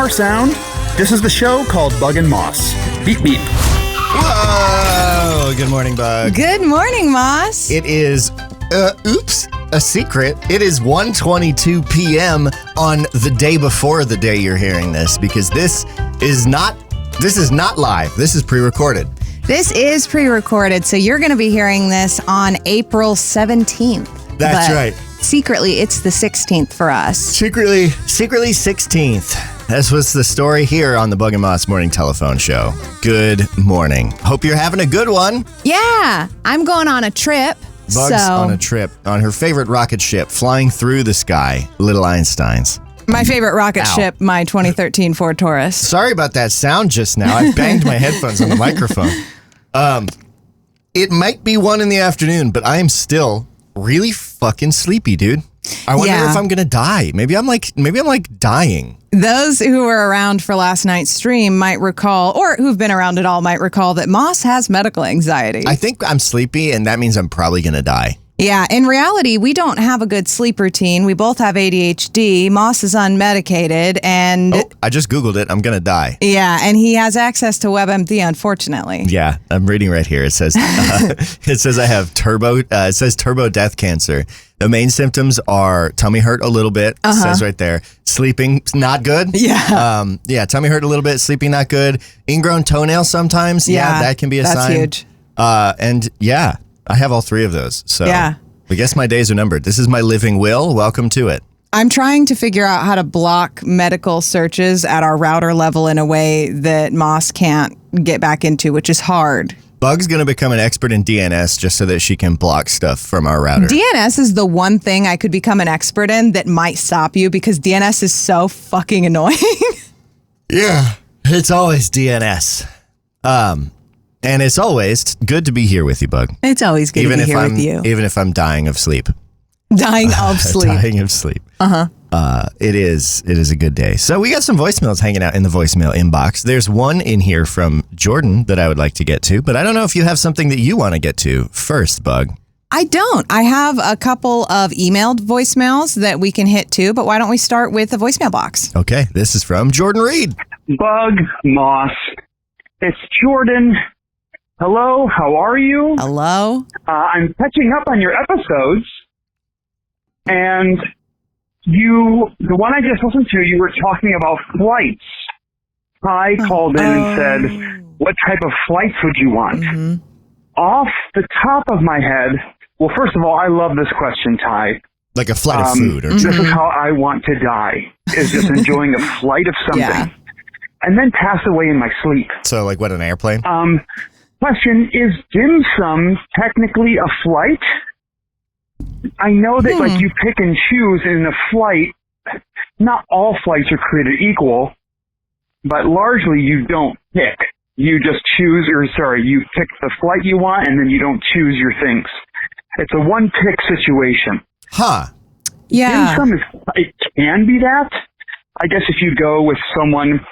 car sound. This is the show called Bug and Moss. Beep, beep. Whoa! Good morning, Bug. Good morning, Moss. It is, a secret. It is 1:22 p.m. on the day before the day you're hearing this, because this is not live. This is pre-recorded. This is pre-recorded, so you're going to be hearing this on April 17th. That's But right. Secretly, it's the 16th for us. Secretly 16th. This was the story here on the Bug and Moss Morning Telephone Show. Good morning. Hope you're having a good one. Yeah, I'm going on a trip. Bug's on a trip on her favorite rocket ship, flying through the sky, Little Einsteins. My favorite rocket Ow. ship, my 2013 Ford Taurus. Sorry about that sound just now. I banged my headphones on the microphone. It might be 1 p.m, but I am still really fucking sleepy, dude. I wonder if I'm gonna die. Maybe I'm like dying. Those who were around for last night's stream might recall, or who've been around at all might recall, that Moss has medical anxiety. I think I'm sleepy, and that means I'm probably gonna die. Yeah, in reality, we don't have a good sleep routine. We both have ADHD. Moss is unmedicated, and I just Googled it. I'm gonna die. yeah, and he has access to WebMD, unfortunately. Yeah, I'm reading right here. It says I have turbo death cancer. The main symptoms are tummy hurt a little bit. It says right there. Sleeping not good. Yeah. Tummy hurt a little bit. Sleeping not good. Ingrown toenails sometimes. Yeah, that can be a sign. That's huge. And yeah, I have all 3 of those. So Yeah. I guess my days are numbered. This is my living will. Welcome to it. I'm trying to figure out how to block medical searches at our router level in a way that Moss can't get back into, which is hard. Bug's going to become an expert in DNS just so that she can block stuff from our router. DNS is the one thing I could become an expert in that might stop you, because DNS is so fucking annoying. Yeah, it's always DNS. And it's always good to be here with you, Bug. It's always good to be here with you. Even if I'm dying of sleep. Dying of sleep. Dying of sleep. It is a good day. So we got some voicemails hanging out in the voicemail inbox. There's one in here from Jordan that I would like to get to, but I don't know if you have something that you want to get to first, Bug. I don't. I have a couple of emailed voicemails that we can hit too, but why don't we start with the voicemail box? Okay, this is from Jordan Reed. Bug, Moss, it's Jordan. Hello, how are you? Hello? I'm catching up on your episodes, and the one I just listened to, you were talking about flights. I called in and said, what type of flights would you want? Off the top of my head, well, first of all, I love this question, Ty. Like a flight of food. Or This is how I want to die, is just enjoying a flight of something. Yeah. And then pass away in my sleep. So like what, an airplane? Question, is dim sum technically a flight? I know that like you pick and choose in a flight. Not all flights are created equal, but largely you don't pick. You just choose, you pick the flight you want, and then you don't choose your things. It's a one-pick situation. Huh. Yeah. Dim sum it can be that. I guess if you go with someone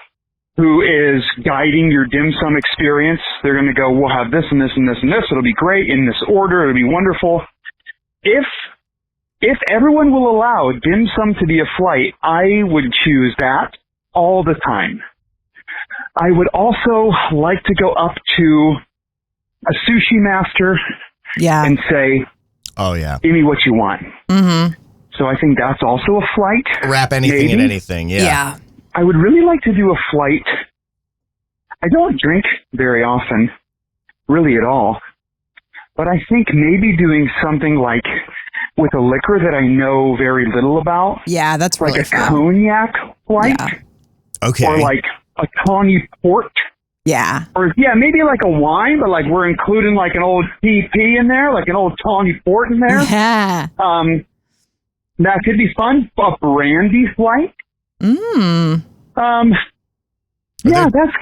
who is guiding your dim sum experience, they're going to go, we'll have this and this and this and this. It'll be great in this order. It'll be wonderful. If everyone will allow dim sum to be a flight, I would choose that all the time. I would also like to go up to a sushi master and say, oh yeah, give me what you want. So I think that's also a flight. Wrap anything in anything. Yeah. I would really like to do a flight. I don't drink very often, really at all. But I think maybe doing something like with a liquor that I know very little about. Yeah, that's really like a fun. cognac flight. Yeah. Okay. Or like a tawny port. Yeah. Or maybe like a wine, but like we're including like an old PP in there, like an old tawny port in there. Yeah. That could be fun. A brandy flight. That's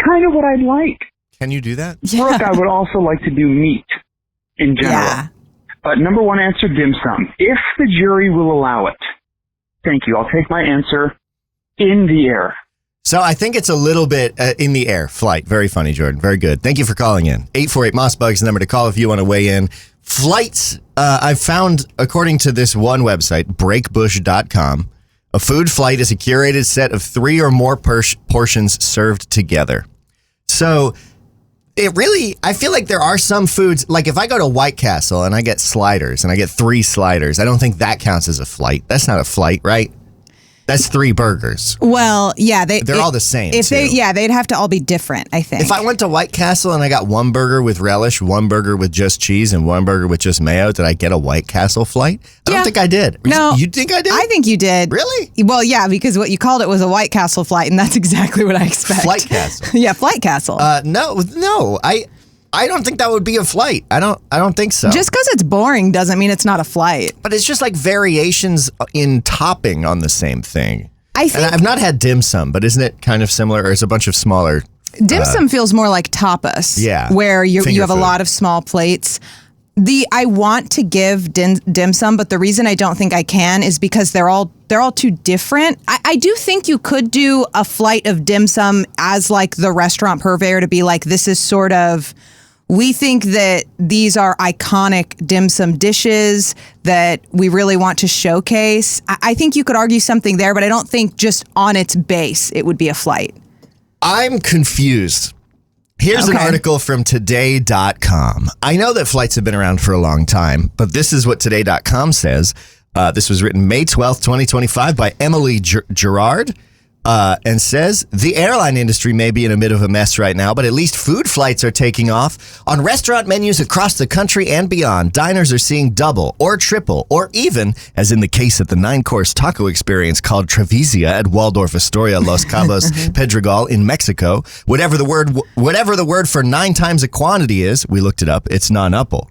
kind of what I'd like. Can you do that? Brooke, I would also like to do meat in general. Yeah. But number one answer, dim sum. If the jury will allow it. Thank you. I'll take my answer in the air. So I think it's a little bit in the air flight. Very funny, Jordan. Very good. Thank you for calling in. 848 Mossbug's the number to call if you want to weigh in. Flights, I've found, according to this one website, breakbush.com, A food flight is a curated set of 3 or more portions served together. So I feel like there are some foods, like if I go to White Castle and I get sliders and I get 3 sliders, I don't think that counts as a flight. That's not a flight, right? That's 3 burgers. Well, yeah, they're all the same. They'd have to all be different, I think. If I went to White Castle and I got 1 burger with relish, 1 burger with just cheese, and 1 burger with just mayo, did I get a White Castle flight? I don't think I did. No. You think I did? I think you did. Really? Well, yeah, because what you called it was a White Castle flight, and that's exactly what I expect. Flight Castle. Yeah, Flight Castle. No. I don't think that would be a flight. I don't think so. Just because it's boring doesn't mean it's not a flight. But it's just like variations in topping on the same thing. I think And I've not had dim sum, but isn't it kind of similar, or is it a bunch of smaller? dim sum feels more like tapas. Yeah. Where you have a food. lot of small plates. I want to give dim sum, but the reason I don't think I can is because they're all too different. I do think you could do a flight of dim sum as like the restaurant purveyor to be like, this is sort of, we think that these are iconic dim sum dishes that we really want to showcase. I think you could argue something there, but I don't think just on its base it would be a flight. I'm confused. Here's an article from today.com. I know that flights have been around for a long time, but this is what today.com says. This was written May 12th, 2025 by Emily Gerard. And says, the airline industry may be in a bit of a mess right now, but at least food flights are taking off. On restaurant menus across the country and beyond, diners are seeing double or triple or even, as in the case at the 9-course taco experience called Travisia at Waldorf Astoria, Los Cabos, Pedregal in Mexico. Whatever the word for 9 times a quantity is, we looked it up, it's non-upple.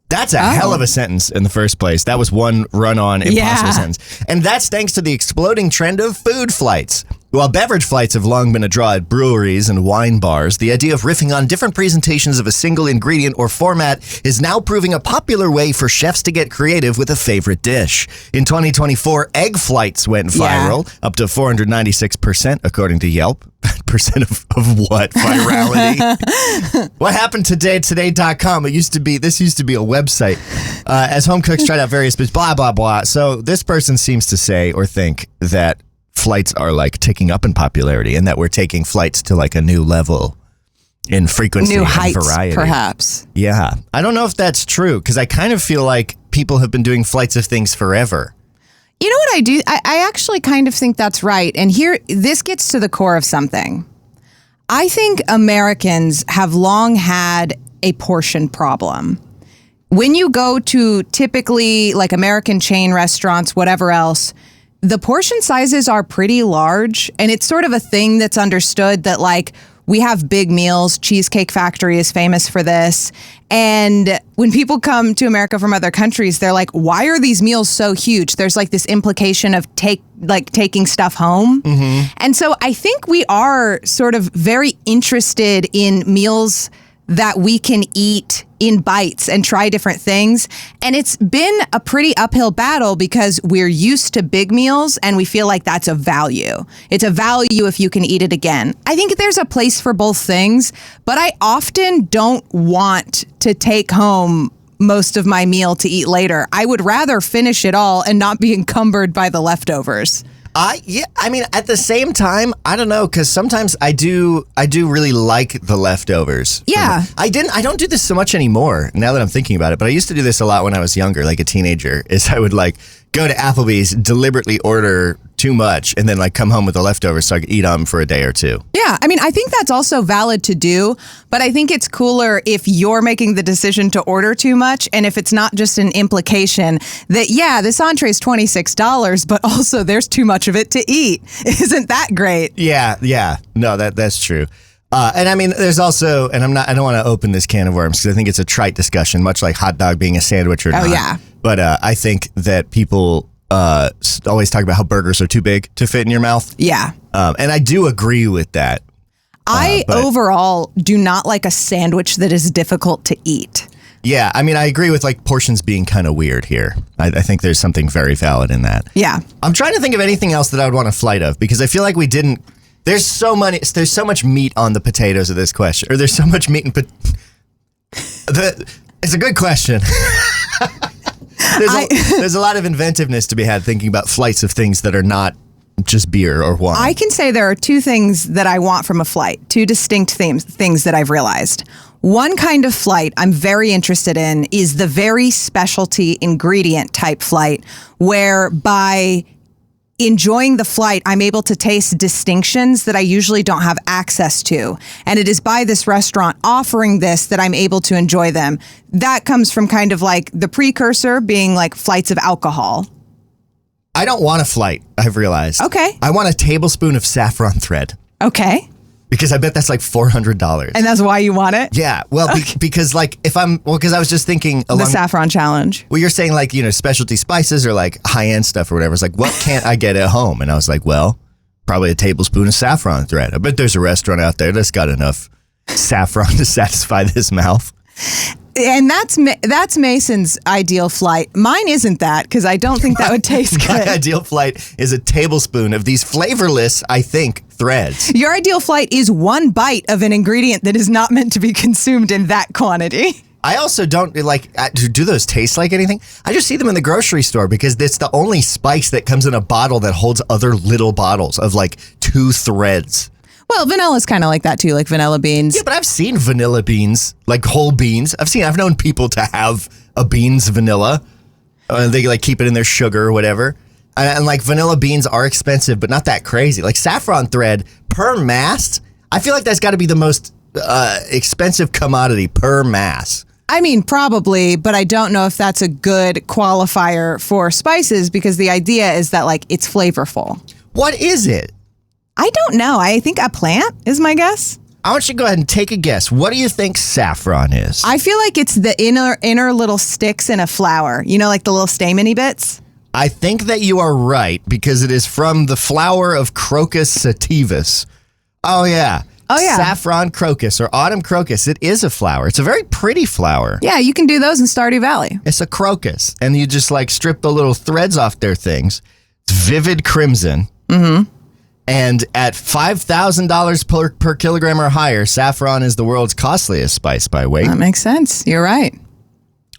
That's a hell of a sentence in the first place. That was one run-on impossible sentence. And that's thanks to the exploding trend of food flights. While beverage flights have long been a draw at breweries and wine bars, the idea of riffing on different presentations of a single ingredient or format is now proving a popular way for chefs to get creative with a favorite dish. In 2024, egg flights went viral, up to 496%, according to Yelp. Percent of what? Virality? What happened today? Today.com. This used to be a website. As home cooks tried out various bits, blah, blah, blah. So this person seems to say or think that flights are like ticking up in popularity and that we're taking flights to like a new level in frequency new and heights, variety. Perhaps. Yeah. I don't know if that's true because I kind of feel like people have been doing flights of things forever. You know what I do? I actually kind of think that's right. And this gets to the core of something. I think Americans have long had a portion problem. When you go to typically like American chain restaurants, whatever else, the portion sizes are pretty large. And it's sort of a thing that's understood that like we have big meals. Cheesecake Factory is famous for this. And when people come to America from other countries, they're like, why are these meals so huge? There's like this implication of taking stuff home. Mm-hmm. And so I think we are sort of very interested in meals that we can eat in bites and try different things. And it's been a pretty uphill battle because we're used to big meals and we feel like that's a value. It's a value if you can eat it again. I think there's a place for both things, but I often don't want to take home most of my meal to eat later. I would rather finish it all and not be encumbered by the leftovers. I mean, at the same time, I don't know, because sometimes I do really like the leftovers. Yeah. I don't do this so much anymore now that I'm thinking about it, but I used to do this a lot when I was younger, like a teenager, is I would like go to Applebee's, deliberately order too much, and then like come home with the leftovers so I could eat them for a day or two. Yeah, I mean, I think that's also valid to do, but I think it's cooler if you're making the decision to order too much, and if it's not just an implication that, yeah, this entree is $26, but also there's too much of it to eat. Isn't that great? Yeah. No, that's true. And I mean, there's also, and I don't want to open this can of worms because I think it's a trite discussion, much like hot dog being a sandwich or not. Oh, yeah. But I think that people always talk about how burgers are too big to fit in your mouth. Yeah. And I do agree with that. I overall do not like a sandwich that is difficult to eat. Yeah, I mean, I agree with like portions being kind of weird here. I think there's something very valid in that. Yeah. I'm trying to think of anything else that I would want a flight of because I feel like we didn't. There's so much meat on the potatoes of this question, or there's so much meat in. It's a good question. There's a lot of inventiveness to be had thinking about flights of things that are not just beer or wine? I can say there are two things that I want from a flight, two distinct things that I've realized. One kind of flight I'm very interested in is the very specialty ingredient type flight, where by enjoying the flight, I'm able to taste distinctions that I usually don't have access to. And it is by this restaurant offering this that I'm able to enjoy them. That comes from kind of like the precursor being like flights of alcohol. I don't want a flight, I've realized. Okay. I want a tablespoon of saffron thread. Okay. Because I bet that's like $400. And that's why you want it? Yeah. Well, because like because I was just thinking The saffron challenge. Well, you're saying like, specialty spices or like high-end stuff or whatever. It's like, what can't I get at home? And I was like, well, probably a tablespoon of saffron thread. I bet there's a restaurant out there that's got enough saffron to satisfy this mouth. And that's Mason's ideal flight. Mine isn't that, because I don't think that would taste good. My ideal flight is a tablespoon of these flavorless, I think, threads. Your ideal flight is one bite of an ingredient that is not meant to be consumed in that quantity. I also don't do those taste like anything? I just see them in the grocery store because it's the only spice that comes in a bottle that holds other little bottles of like 2 threads. Well, vanilla's kind of like that too, like vanilla beans. Yeah, but I've seen vanilla beans, like whole beans. I've known people to have a beans vanilla. They like keep it in their sugar or whatever. And like vanilla beans are expensive, but not that crazy. Like saffron thread per mass, I feel like that's got to be the most expensive commodity per mass. I mean, probably, but I don't know if that's a good qualifier for spices, because the idea is that like it's flavorful. What is it? I don't know. I think a plant is my guess. I want you to go ahead and take a guess. What do you think saffron is? I feel like it's the inner little sticks in a flower. You know, like the little stameny bits? I think that you are right, because it is from the flower of Crocus sativus. Oh, yeah. Oh, yeah. Saffron crocus or autumn crocus. It is a flower. It's a very pretty flower. Yeah, you can do those in Stardew Valley. It's a crocus. And you just like strip the little threads off their things. It's vivid crimson. Mm-hmm. And at $5,000 per kilogram or higher, saffron is the world's costliest spice by weight. That makes sense. You're right.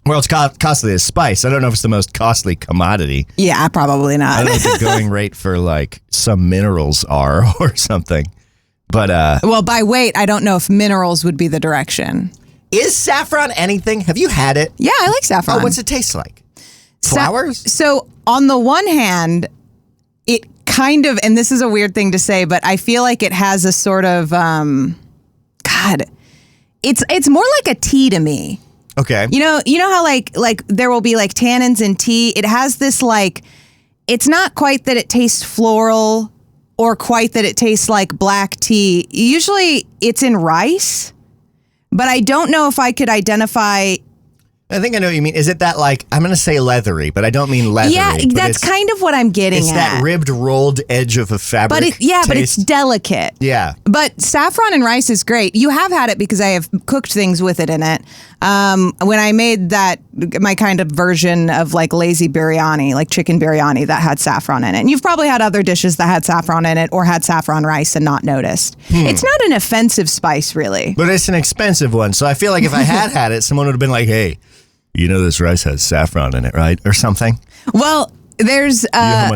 World's costliest spice. I don't know if it's the most costly commodity. Yeah, probably not. I don't know what the going rate for like some minerals are or something. But well, by weight, I don't know if minerals would be the direction. Is saffron anything? Have you had it? Yeah, I like saffron. Oh, what's it taste like? Flowers? So on the one hand, it kind of, and this is a weird thing to say, but I feel like it has a sort of, it's more like a tea to me. Okay. You know how like there will be like tannins in tea. It has this like, it's not quite that it tastes floral or quite that it tastes like black tea. Usually it's in rice, but I don't know if I could identify. I think I know what you mean. Is it that like, I'm going to say leathery, but I don't mean leathery. Yeah, that's kind of what I'm getting at. It's that ribbed, rolled edge of a fabric but it's delicate. Yeah. But saffron and rice is great. You have had it because I have cooked things with it in it. When I made my kind of version of like lazy biryani, like chicken biryani that had saffron in it. And you've probably had other dishes that had saffron in it or had saffron rice and not noticed. It's not an offensive spice, really. But it's an expensive one. So I feel like if I had it, someone would have been like, hey, you know this rice has saffron in it, right? Or something. Well, there's... you know how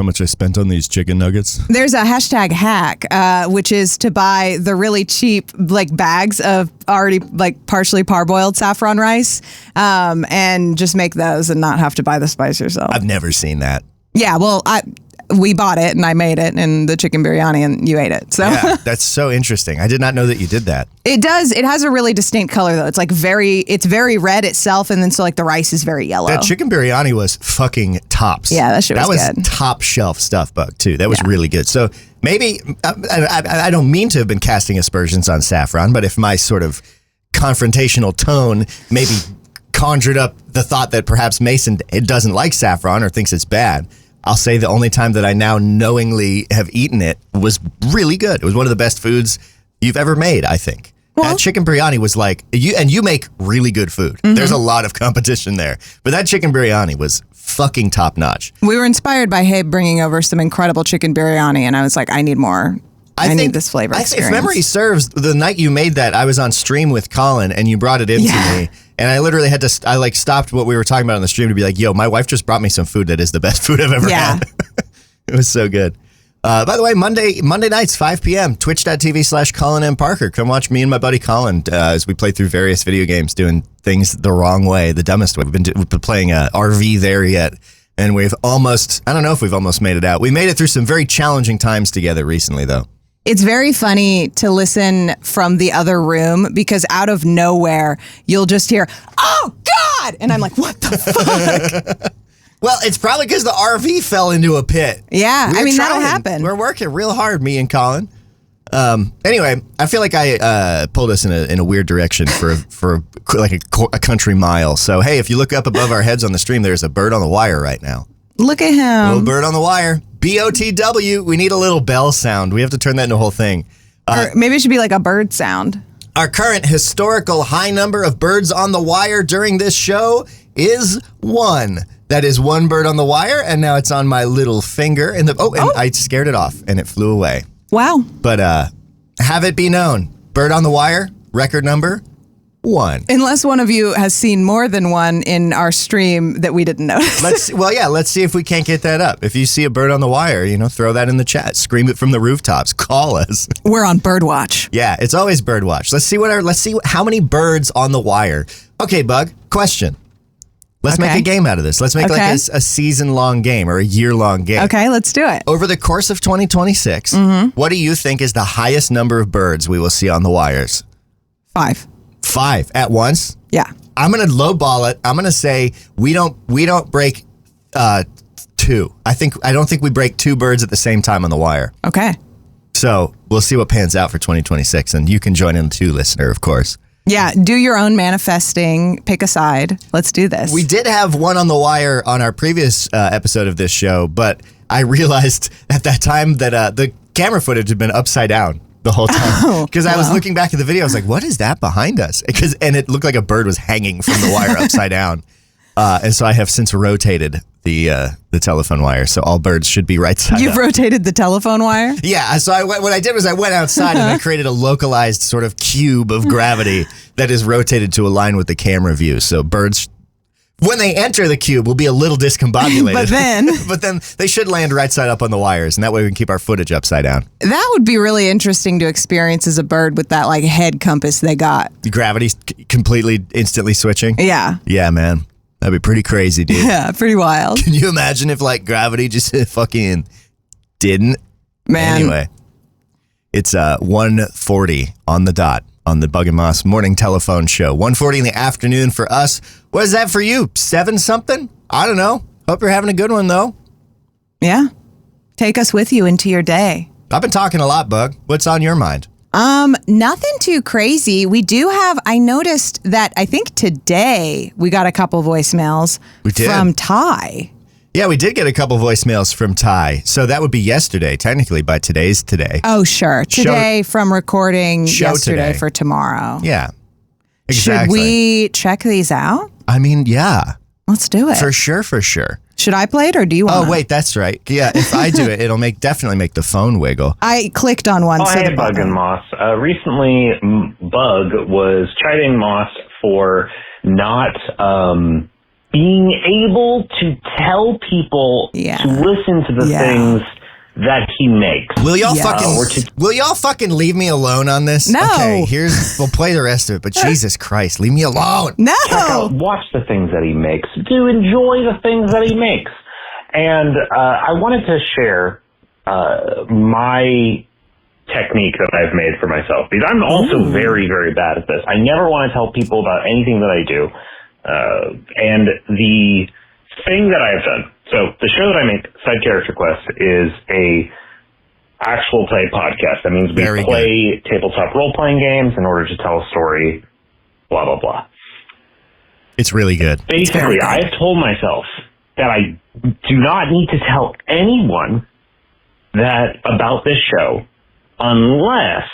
much I spent on these chicken nuggets? There's a hashtag hack, which is to buy the really cheap like bags of already like partially parboiled saffron rice and just make those and not have to buy the spice yourself. I've never seen that. Yeah, well, we bought it and I made it and the chicken biryani and you ate it. So yeah, that's so interesting. I did not know that you did that. It does. It has a really distinct color though. It's like it's very red itself, and then so like the rice is very yellow. That chicken biryani was fucking tops. Yeah, that shit was good. That was top shelf stuff, Buck, too. That was really good. So maybe I don't mean to have been casting aspersions on saffron, but if my sort of confrontational tone maybe conjured up the thought that perhaps Mason doesn't like saffron or thinks it's bad, I'll say the only time that I now knowingly have eaten it was really good. It was one of the best foods you've ever made, I think. Well, that chicken biryani was like, you make really good food. Mm-hmm. There's a lot of competition there. But that chicken biryani was fucking top notch. We were inspired by Habe bringing over some incredible chicken biryani, and I was like, I need more. I need this flavor experience. If memory serves, the night you made that, I was on stream with Colin, and you brought it in to me. And I literally had to, I like stopped what we were talking about on the stream to be like, yo, my wife just brought me some food that is the best food I've ever had. It was so good. By the way, Monday nights, 5 p.m., twitch.tv/Colin M. Parker. Come watch me and my buddy Colin as we play through various video games, doing things the wrong way, the dumbest way. We've been playing RV there yet, and we've almost, I don't know if we've almost made it out. We made it through some very challenging times together recently, though. It's very funny to listen from the other room because out of nowhere, you'll just hear, "Oh, God!" And I'm like, what the fuck? Well, it's probably because the RV fell into a pit. Yeah, that'll happen. We're working real hard, me and Colin. Anyway, I feel like I pulled us in a weird direction for like a country mile. So, hey, if you look up above our heads on the stream, there's a bird on the wire right now. Look at him. Little bird on the wire. BOTW. We need a little bell sound. We have to turn that into a whole thing. Or maybe it should be like a bird sound. Our current historical high number of birds on the wire during this show is 1. That is 1 bird on the wire, and now it's on my little finger. And I scared it off, and it flew away. Wow. But have it be known, bird on the wire, record number 1. Unless one of you has seen more than one in our stream that we didn't notice. Let's see if we can't get that up. If you see a bird on the wire, throw that in the chat. Scream it from the rooftops. Call us. We're on Birdwatch. Yeah, it's always Birdwatch. Let's see how many birds on the wire. Okay, Bug, question. Let's make a game out of this. Let's make like a season-long game or a year-long game. Okay, let's do it. Over the course of 2026, what do you think is the highest number of birds we will see on the wires? 5. 5 at once? Yeah. I'm going to lowball it. I'm going to say we don't break 2. I don't think we break 2 birds at the same time on the wire. Okay. So we'll see what pans out for 2026, and you can join in too, listener, of course. Yeah, do your own manifesting. Pick a side. Let's do this. We did have one on the wire on our previous episode of this show, but I realized at that time that the camera footage had been upside down the whole time. Because I was looking back at the video, I was like, what is that behind us? And it looked like a bird was hanging from the wire upside down. And so I have since rotated the telephone wire, so all birds should be right side up. You've rotated the telephone wire? Yeah, so what I did was I went outside and I created a localized sort of cube of gravity that is rotated to align with the camera view. So birds, when they enter the cube, will be a little discombobulated. But then they should land right side up on the wires, and that way we can keep our footage upside down. That would be really interesting to experience as a bird with that like head compass they got. The gravity's completely instantly switching? Yeah. Yeah, man. That'd be pretty crazy, dude. Yeah, pretty wild. Can you imagine if like gravity just fucking didn't? Man. Anyway, it's 1:40 on the dot on the Bug and Moss morning telephone show. 1:40 in the afternoon for us. What is that for you? 7 something? I don't know. Hope you're having a good one though. Yeah. Take us with you into your day. I've been talking a lot, Bug. What's on your mind? Nothing too crazy. We do have, I noticed that I think today we got a couple voicemails from Ty. Yeah, we did get a couple voicemails from Ty. So that would be yesterday, technically, by today's today. Oh, sure. Today from recording yesterday today. For tomorrow. Yeah, exactly. Should we check these out? I mean, yeah. Let's do it. For sure. Should I play it or do you want? Oh, wait, that's right. Yeah, if I do it, it'll definitely make the phone wiggle. I clicked on one. Hey, Bug and Moss. Recently, Bug was chiding Moss for not being able to tell people to listen to the things that he makes. Will y'all fucking leave me alone on this? No. Okay, we'll play the rest of it, but Jesus Christ, leave me alone. No. Watch the things that he makes. Do enjoy the things that he makes. And I wanted to share my technique that I've made for myself, because I'm also very, very bad at this. I never want to tell people about anything that I do. And the thing that I've done, so the show that I make, Side Character Quest, is a actual play podcast. That means we play tabletop role-playing games in order to tell a story, blah, blah, blah. It's really good. Basically, I've told myself that I do not need to tell anyone that about this show unless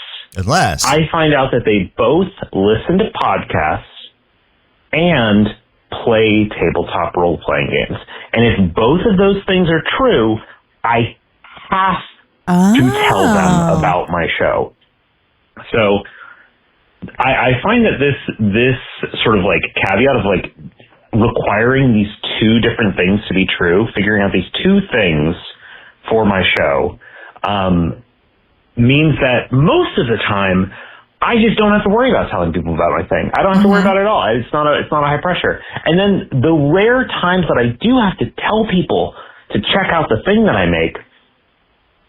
I find out that they both listen to podcasts and play tabletop role-playing games. And if both of those things are true, I have to tell them about my show. So I find that this sort of like caveat of like requiring these two different things to be true, figuring out these two things for my show, means that most of the time, I just don't have to worry about telling people about my thing. I don't have to worry about it at all. It's not a high pressure. And then the rare times that I do have to tell people to check out the thing that I make,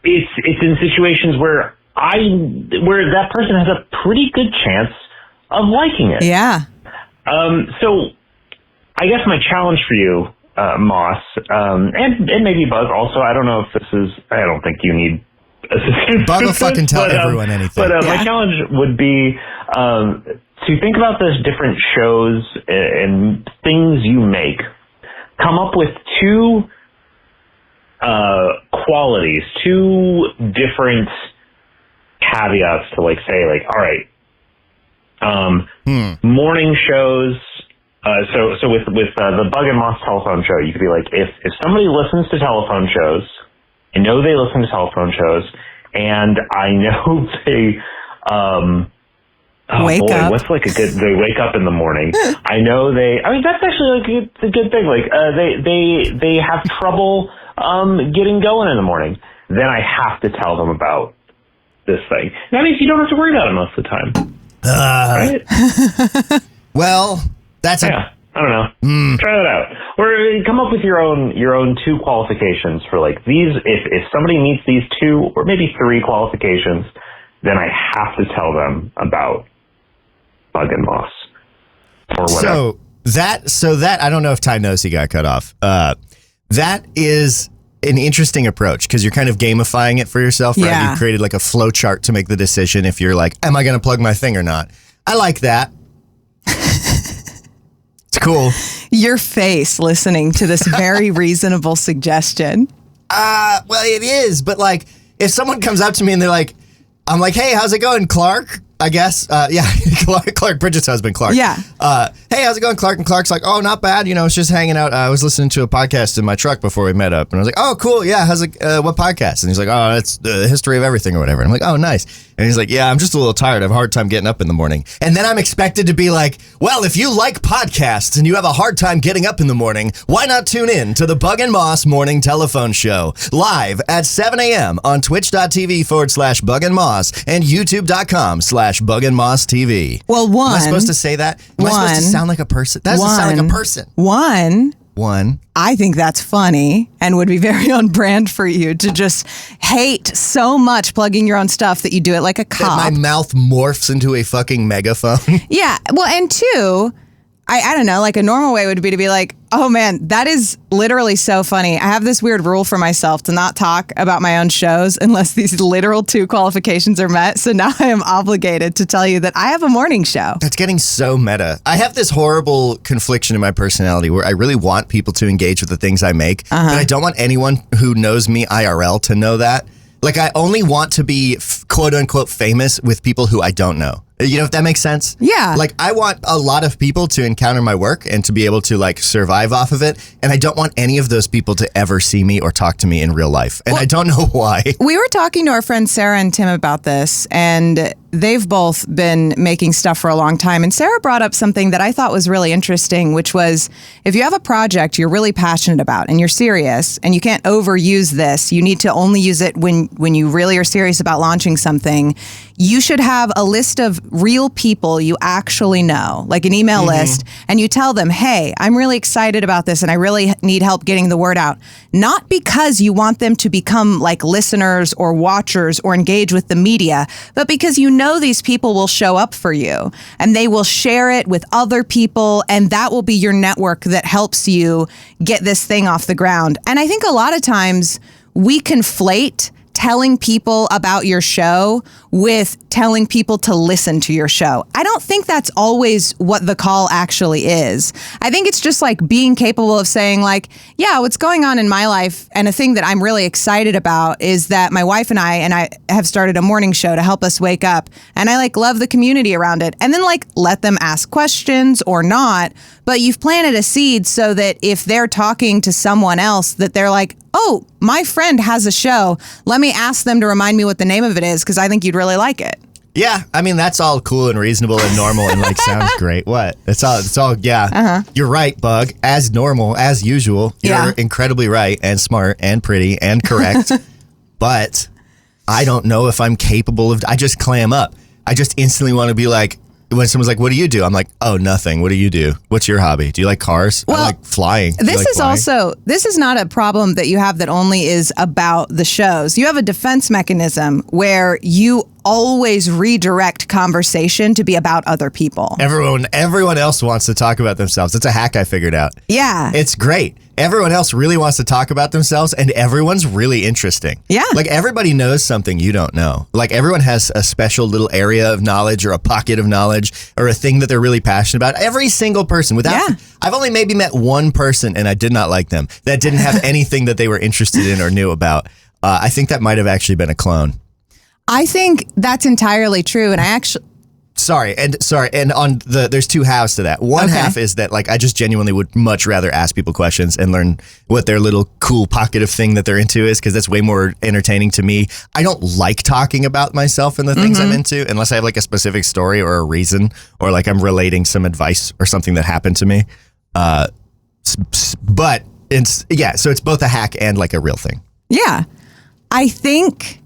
it's in situations where that person has a pretty good chance of liking it. Yeah. So I guess my challenge for you, Moss, and maybe Bug also, I don't know if this is, I don't think you need assistance. Bug will fucking tell everyone anything. But my challenge would be to think about those different shows and things you make. Come up with two qualities, two different caveats to say all right, morning shows. So with the Bug and Moss telephone show, you could be like, if somebody listens to telephone shows, I know they listen to telephone shows, and I know they wake up. What's they wake up in the morning. I know that's actually a good thing. They have trouble getting going in the morning. Then I have to tell them about this thing. That means you don't have to worry about it most of the time. Right? Well, that's I don't know. Try that out. Or come up with your own two qualifications for these. If somebody meets these two or maybe three qualifications, then I have to tell them about Bug and Moss or whatever. So that I don't know if Ty knows he got cut off. That is an interesting approach because you're kind of gamifying it for yourself, right? Yeah. You created a flow chart to make the decision if you're am I going to plug my thing or not? I like that. It's cool. Your face listening to this very reasonable suggestion. Well, it is, but if someone comes up to me and they're like, I'm like, hey, how's it going, Clark? I guess, yeah, Clark, Bridget's husband, Clark. Yeah. Hey, how's it going, Clark? And Clark's like, oh, not bad. It's just hanging out. I was listening to a podcast in my truck before we met up. And I was like, oh, cool. Yeah, how's it, what podcast? And he's like, oh, it's the history of everything or whatever. And I'm like, oh, nice. And he's like, yeah, I'm just a little tired. I have a hard time getting up in the morning. And then I'm expected to be like, well, if you like podcasts and you have a hard time getting up in the morning, why not tune in to the Bug and Moss Morning Telephone Show live at 7 a.m. on twitch.tv/Bug and Moss and youtube.com/Bug and Moss TV. Well, Am I supposed to say that? Am I supposed to sound like a person? That doesn't sound like a person. One. I think that's funny and would be very on brand for you to just hate so much plugging your own stuff that you do it like a cop. That my mouth morphs into a fucking megaphone. Yeah. Well, and two, I don't know, a normal way would be to be like, oh man, that is literally so funny. I have this weird rule for myself to not talk about my own shows unless these literal two qualifications are met. So now I am obligated to tell you that I have a morning show. That's getting so meta. I have this horrible confliction in my personality where I really want people to engage with the things I make, but I don't want anyone who knows me IRL to know that. I only want to be quote unquote famous with people who I don't know. You know, if that makes sense? Yeah. I want a lot of people to encounter my work and to be able to survive off of it. And I don't want any of those people to ever see me or talk to me in real life. And I don't know why. We were talking to our friends Sarah and Tim about this, and they've both been making stuff for a long time. And Sarah brought up something that I thought was really interesting, which was if you have a project you're really passionate about and you're serious and you can't overuse this, you need to only use it when you really are serious about launching something, you should have a list of real people you actually know, like an email list, and you tell them, hey, I'm really excited about this and I really need help getting the word out. Not because you want them to become listeners or watchers or engage with the media, but because you know these people will show up for you and they will share it with other people, and that will be your network that helps you get this thing off the ground. And I think a lot of times we conflate telling people about your show with telling people to listen to your show. I don't think that's always what the call actually is. I think it's just being capable of saying yeah, what's going on in my life and a thing that I'm really excited about is that my wife and I have started a morning show to help us wake up, and I love the community around it. And then let them ask questions or not, but you've planted a seed so that if they're talking to someone else that they're oh, my friend has a show. Let me ask them to remind me what the name of it is because I think you'd really like it. Yeah, I mean, that's all cool and reasonable and normal and sounds great. What? It's all, yeah. You're right, Bug. As normal, as usual. You're incredibly right and smart and pretty and correct. But I don't know if I'm capable of, I just clam up. I just instantly want to be like, when someone's like, what do you do? I'm like, oh, nothing. What do you do? What's your hobby? Do you like cars? Well, I like flying. This is not a problem that you have that only is about the shows. You have a defense mechanism where you always redirect conversation to be about other people. Everyone else wants to talk about themselves. It's a hack I figured out. Yeah. It's great. Everyone else really wants to talk about themselves, and everyone's really interesting. Yeah. Like, everybody knows something you don't know. Like, everyone has a special little area of knowledge or a pocket of knowledge or a thing that they're really passionate about. Every single person. I've only maybe met one person, and I did not like them, that didn't have anything that they were interested in or knew about. I think that might have actually been a clone. I think that's entirely true. And I actually... Sorry. And on there's two halves to that. One half is that, like, I just genuinely would much rather ask people questions and learn what their little cool pocket of thing that they're into is, because that's way more entertaining to me. I don't like talking about myself and the things I'm into unless I have like a specific story or a reason, or like I'm relating some advice or something that happened to me. But so it's both a hack and like a real thing. Yeah. I think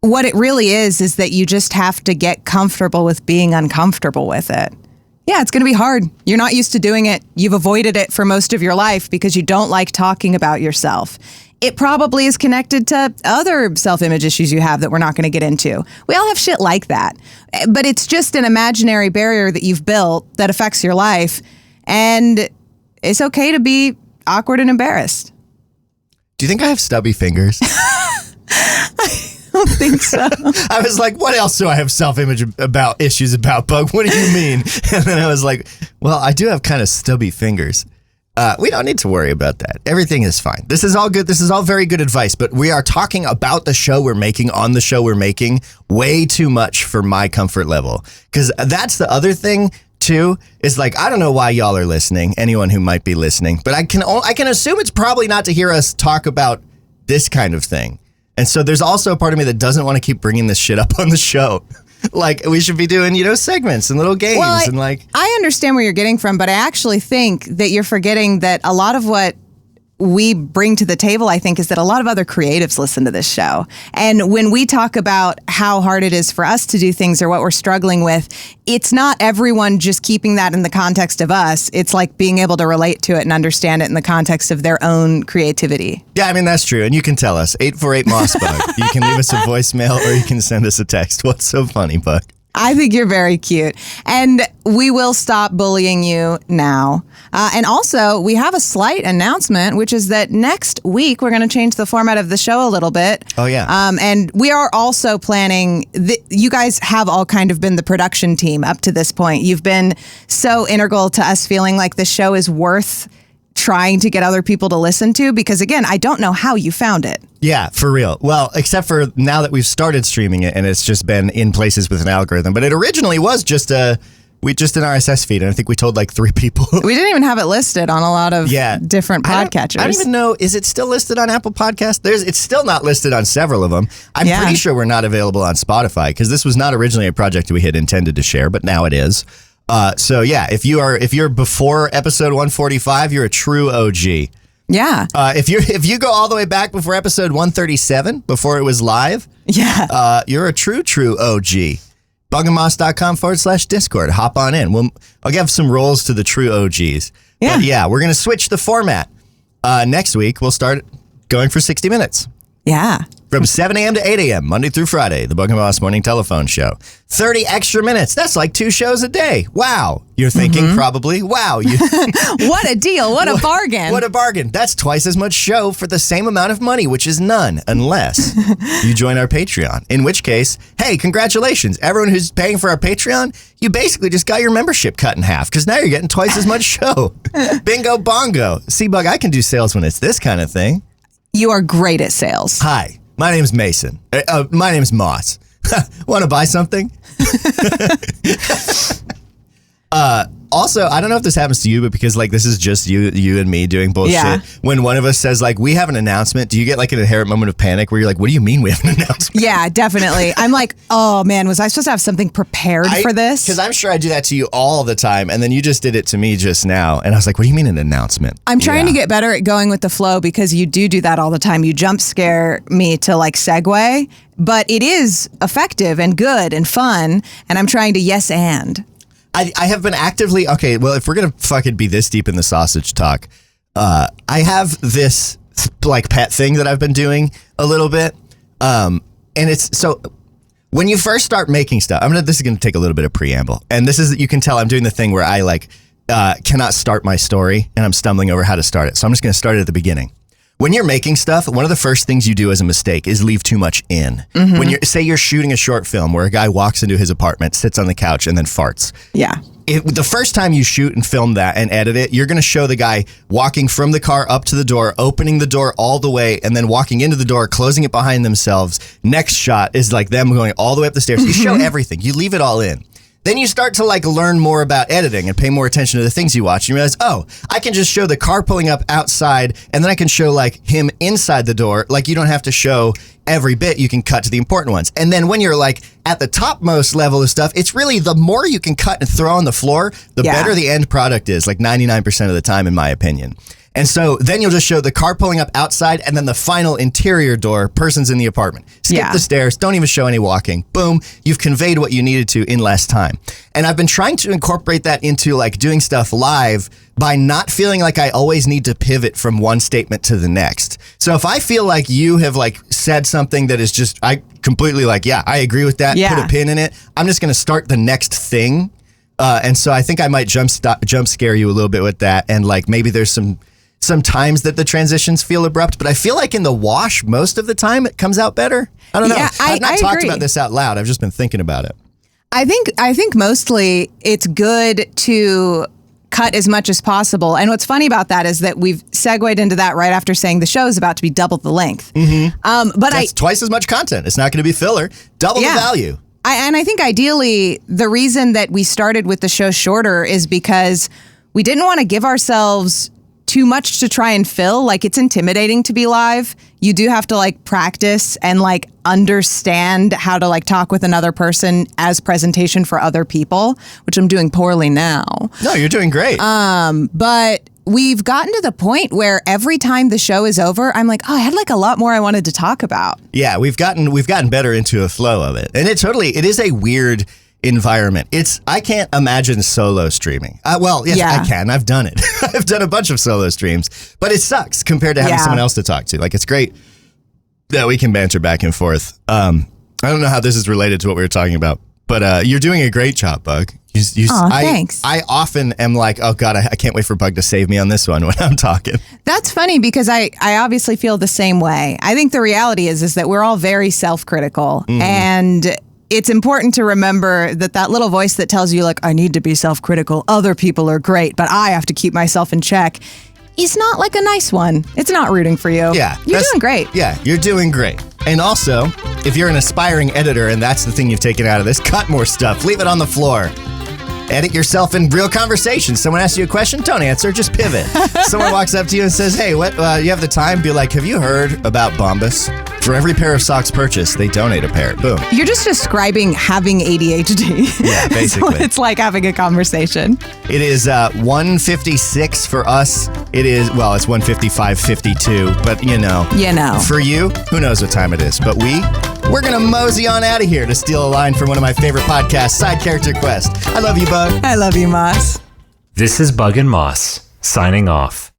what it really is that you just have to get comfortable with being uncomfortable with it. Yeah, it's going to be hard. You're not used to doing it. You've avoided it for most of your life because you don't like talking about yourself. It probably is connected to other self-image issues you have that we're not going to get into. We all have shit like that. But it's just an imaginary barrier that you've built that affects your life. And it's okay to be awkward and embarrassed. Do you think I have stubby fingers? I don't think so. I was like, what else do I have self-image issues about, Bug? What do you mean? And then I was like, well, I do have kind of stubby fingers. We don't need to worry about that. Everything is fine. This is all good. This is all very good advice, but we are talking about the show we're making on the show we're making way too much for my comfort level. Because that's the other thing too, is like, I don't know why y'all are listening, anyone who might be listening, but I can assume it's probably not to hear us talk about this kind of thing. And so there's also a part of me that doesn't want to keep bringing this shit up on the show. Like, we should be doing, segments and little games. I understand where you're getting from, but I actually think that you're forgetting that a lot of what we bring to the table, I think, is that a lot of other creatives listen to this show. And when we talk about how hard it is for us to do things or what we're struggling with, it's not everyone just keeping that in the context of us. It's like being able to relate to it and understand it in the context of their own creativity. Yeah, I mean, that's true. And you can tell us, 848-MOSS-BUG. You can leave us a voicemail or you can send us a text. What's so funny, Bug? I think you're very cute. And we will stop bullying you now. And also, we have a slight announcement, which is that next week, we're going to change the format of the show a little bit. Oh, yeah. And we are also planning, you guys have all kind of been the production team up to this point. You've been so integral to us feeling like the show is worth trying to get other people to listen to, because again, I don't know how you found it. Yeah, for real. Well, except for now that we've started streaming it and it's just been in places with an algorithm, but it originally was just an RSS feed, and I think we told like 3 people. We didn't even have it listed on a lot of different podcatchers. I don't even know, is it still listed on Apple Podcasts? It's still not listed on several of them. I'm pretty sure we're not available on Spotify, because this was not originally a project we had intended to share, but now it is. So yeah, if you're before episode 145, you're a true OG. Yeah. If you go all the way back before episode 137, before it was live, you're a true OG. bugandmoss.com/Discord. Hop on in. I'll give some roles to the true OGs. Yeah. But yeah, we're gonna switch the format. Next week we'll start going for 60 minutes. Yeah. From 7 a.m. to 8 a.m., Monday through Friday, the Bug and Moss Morning Telephone Show. 30 extra minutes. That's like 2 shows a day. Wow. You're thinking probably, wow. What a deal. What a bargain. What a bargain. That's twice as much show for the same amount of money, which is none, unless you join our Patreon. In which case, hey, congratulations. Everyone who's paying for our Patreon, you basically just got your membership cut in half, because now you're getting twice as much show. Bingo bongo. See, Bug, I can do sales when it's this kind of thing. You are great at sales. Hi. My name's Mason. My name's Moss. Want to buy something? Also, I don't know if this happens to you, but because like this is just you and me doing bullshit. Yeah. When one of us says like we have an announcement, do you get like an inherent moment of panic where you're like, what do you mean we have an announcement? Yeah, definitely. I'm like, oh man, was I supposed to have something prepared for this? Because I'm sure I do that to you all the time, and then you just did it to me just now, and I was like, what do you mean an announcement? I'm trying to get better at going with the flow because you do that all the time. You jump scare me to like segue, but it is effective and good and fun, and I'm trying to yes and. I have been actively, okay, well, if we're going to fucking be this deep in the sausage talk, I have this like pet thing that I've been doing a little bit. And it's, so when you first start making stuff, this is going to take a little bit of preamble. And this is, you can tell I'm doing the thing where I like cannot start my story and I'm stumbling over how to start it. So I'm just going to start it at the beginning. When you're making stuff, one of the first things you do as a mistake is leave too much in. Mm-hmm. When you're shooting a short film where a guy walks into his apartment, sits on the couch, and then farts. Yeah. The first time you shoot and film that and edit it, you're going to show the guy walking from the car up to the door, opening the door all the way, and then walking into the door, closing it behind themselves. Next shot is like them going all the way up the stairs. You show everything. You leave it all in. Then you start to like learn more about editing and pay more attention to the things you watch. And you realize, oh, I can just show the car pulling up outside and then I can show like him inside the door. Like you don't have to show every bit. You can cut to the important ones. And then when you're like at the topmost level of stuff, it's really the more you can cut and throw on the floor, the better the end product is, like 99% of the time, in my opinion. And so then you'll just show the car pulling up outside and then the final interior door, person's in the apartment. Skip the stairs, don't even show any walking. Boom, you've conveyed what you needed to in less time. And I've been trying to incorporate that into like doing stuff live by not feeling like I always need to pivot from one statement to the next. So if I feel like you have like said something that is just, I completely like, yeah, I agree with that, put a pin in it, I'm just going to start the next thing. And so I think I might jump scare you a little bit with that. And like maybe there's some times that the transitions feel abrupt, but I feel like in the wash, most of the time it comes out better. I don't know. I've not talked about this out loud. I've just been thinking about it. I think mostly it's good to cut as much as possible. And what's funny about that is that we've segued into that right after saying the show is about to be double the length. Mm-hmm. But that's twice as much content. It's not going to be filler. Double the value. I think ideally the reason that we started with the show shorter is because we didn't want to give ourselves too much to try and fill. Like it's intimidating to be live. You do have to like practice and like understand how to like talk with another person as presentation for other people, which I'm doing poorly now. No, you're doing great. But we've gotten to the point where every time the show is over, I'm like, oh, I had like a lot more I wanted to talk about. Yeah, we've gotten better into a flow of it. And it is a weird environment. I can't imagine solo streaming. Yes, I can. I've done it. I've done a bunch of solo streams, but it sucks compared to having someone else to talk to. Like it's great that we can banter back and forth. I don't know how this is related to what we were talking about, but you're doing a great job, Bug. Thanks. I often am like, oh God, I can't wait for Bug to save me on this one when I'm talking. That's funny because I obviously feel the same way. I think the reality is that we're all very self-critical and it's important to remember that little voice that tells you like, I need to be self-critical. Other people are great, but I have to keep myself in check. Is not like a nice one. It's not rooting for you. Yeah. You're doing great. Yeah, you're doing great. And also, if you're an aspiring editor and that's the thing you've taken out of this, cut more stuff. Leave it on the floor. Edit yourself in real conversation. Someone asks you a question, don't answer, just pivot. Someone walks up to you and says, hey, what? You have the time? Be like, have you heard about Bombas? For every pair of socks purchased, they donate a pair. Boom. You're just describing having ADHD. Yeah, basically. So it's like having a conversation. It is 1:56 for us. It's 1:55:52, but you know. For you, who knows what time it is? But we're going to mosey on out of here to steal a line from one of my favorite podcasts, Side Character Quest. I love you, Bug. I love you, Moss. This is Bug and Moss, signing off.